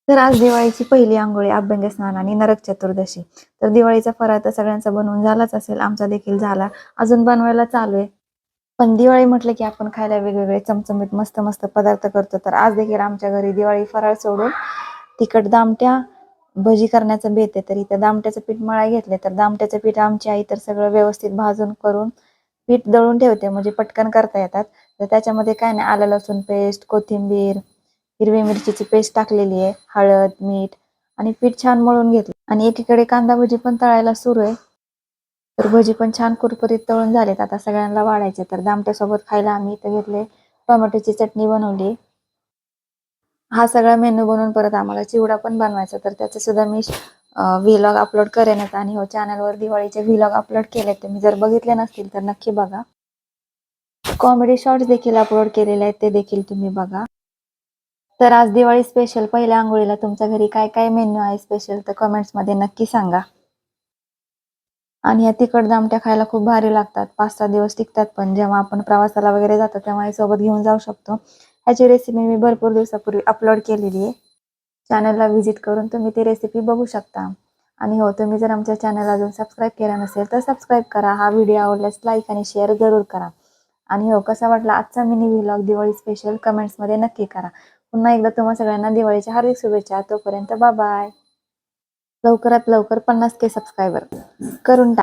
तर आज दिवाळीची पहिली अंघोळी, अभ्यंगस्नान आणि नरक चतुर्दशी. तर दिवाळीचा फराळ तर सगळ्यांचा बनवून झालाच असेल, आमचा देखील झाला. अजून बनवायला चालू आहे. पण दिवाळी म्हटलं की आपण खायला वेगवेगळे चमचमीत मस्त मस्त पदार्थ करतो. तर आज देखील आमच्या घरी दिवाळी फराळ सोडून तिखट दामट्या भजी करण्याचं बेत आहे. तर इथं दामट्याचं पीठ मळाय घेतले. तर दामट्याचं पीठ आमची आई तर सगळं व्यवस्थित भाजून करून पीठ दळून ठेवते, म्हणजे पटकन करता येतात. तर त्याच्यामध्ये काय नाही, आलं लसूण पेस्ट, कोथिंबीर, हिरवी मिरचीची पेस्ट टाकलेली आहे, हळद, मीठ आणि पीठ छान मळून घेतलं. आणि एकीकडे कांदा भजी पण तळायला सुरू आहे. तर भजी पण छान कुरकुरीत तळून झालेत, आता सगळ्यांना वाढायचे. तर दामट्यासोबत खायला आम्ही इथं घेतले टोमॅटोची चटणी बनवली. हा सगळा मेनू बनवून परत आम्हाला चिवडा पण बनवायचा. तर त्याचं सुद्धा मी व्लॉग अपलोड करेनच. आणि हो, चॅनलवर दिवाळीचे व्लॉग अपलोड केले, तुम्ही जर बघितले नसतील तर नक्की बघा. कॉमेडी शॉर्ट्स देखील अपलोड केलेले आहेत, ते देखील तुम्ही बघा. तर आज दिवाळी स्पेशल पहिल्या अंघोळीला तुमच्या घरी काय काय मेन्यू आहे स्पेशल, तर कमेंट्समध्ये नक्की सांगा. आणि या तिखट दामट्या खायला खूप भारी लागतात, 5-6 दिवस टिकतात. पण जेव्हा आपण प्रवासाला वगैरे जातो तेव्हा हे सोबत घेऊन जाऊ शकतो. ह्याची रेसिपी मी भरपूर दिवसापूर्वी अपलोड केलेली आहे. चॅनलला व्हिजिट करून तुम्ही ती रेसिपी बघू शकता. आणि हो, तुम्ही जर आमच्या चॅनल अजून सबस्क्राईब केला नसेल तर सबस्क्राईब करा. हा व्हिडिओ आवडल्यास लाईक आणि शेअर जरूर करा. आणि हो, कसा वाटला आजचा मिनी व्लॉग दिवाळी स्पेशल कमेंट्समध्ये नक्की करा. पुन्हा एकदा तुम्हा सगळ्यांना दिवाळीच्या हार्दिक शुभेच्छा. तोपर्यंत बाय बाय. लवकरात लवकर 50K सबस्क्रायबर करून टाका.